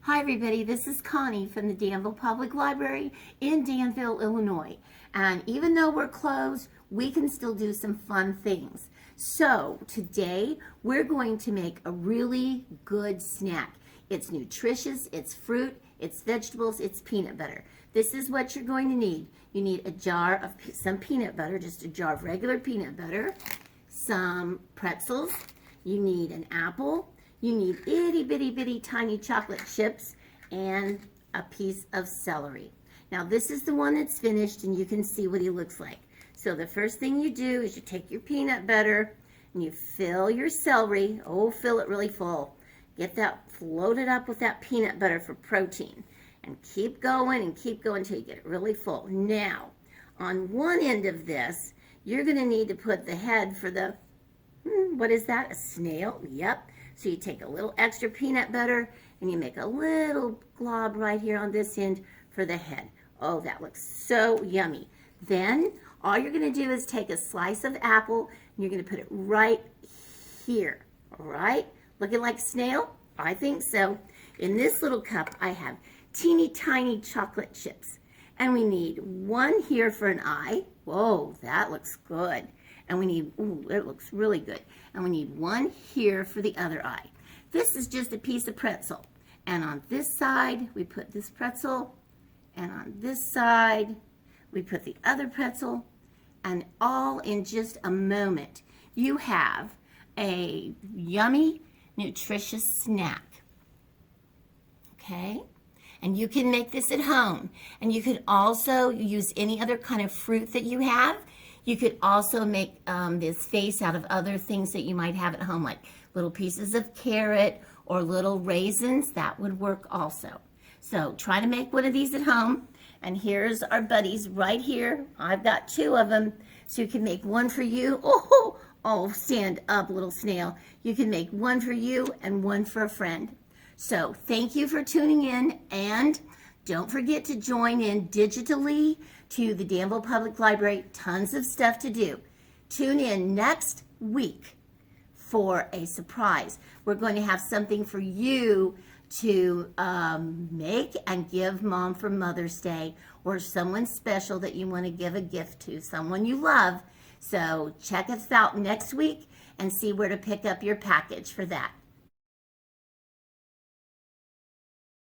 Hi everybody, this is Connie from the Danville Public Library in Danville, Illinois. And even though we're closed, we can still do some fun things. So today we're going to make a really good snack. It's nutritious, it's fruit, it's vegetables, it's peanut butter. This is what you're going to need. You need a jar of some peanut butter, just a jar of regular peanut butter, some pretzels, you need an apple, you need itty bitty bitty tiny chocolate chips, and a piece of celery. Now this is the one that's finished and you can see what he looks like. So the first thing you do is you take your peanut butter and you fill your celery. Oh, fill it really full. Get that floated up with that peanut butter for protein. And keep going until you get it really full. Now, on one end of this, you're going to need to put the head for the, what is that, a snail? Yep. So you take a little extra peanut butter and you make a little glob right here on this end for the head. Oh, that looks so yummy. Then all you're going to do is take a slice of apple and you're going to put it right here. All right? Looking like a snail? I think so. In this little cup, I have teeny tiny chocolate chips. And we need one here for an eye. Whoa, that looks good. And we need, ooh, it looks really good. And we need one here for the other eye. This is just a piece of pretzel. And on this side, we put this pretzel. And on this side, we put the other pretzel. And all in just a moment, you have a yummy, nutritious snack. Okay? And you can make this at home. And you could also use any other kind of fruit that you have. You could also make this face out of other things that you might have at home, like little pieces of carrot or little raisins. That would work also. So try to make one of these at home. And here's our buddies right here. I've got two of them. So you can make one for you. Oh, stand up, little snail. You can make one for you and one for a friend. So thank you for tuning in, and don't forget to join in digitally to the Danville Public Library. Tons of stuff to do. Tune in next week for a surprise. We're going to have something for you to make and give Mom for Mother's Day, or someone special that you want to give a gift to, someone you love. So check us out next week and see where to pick up your package for that.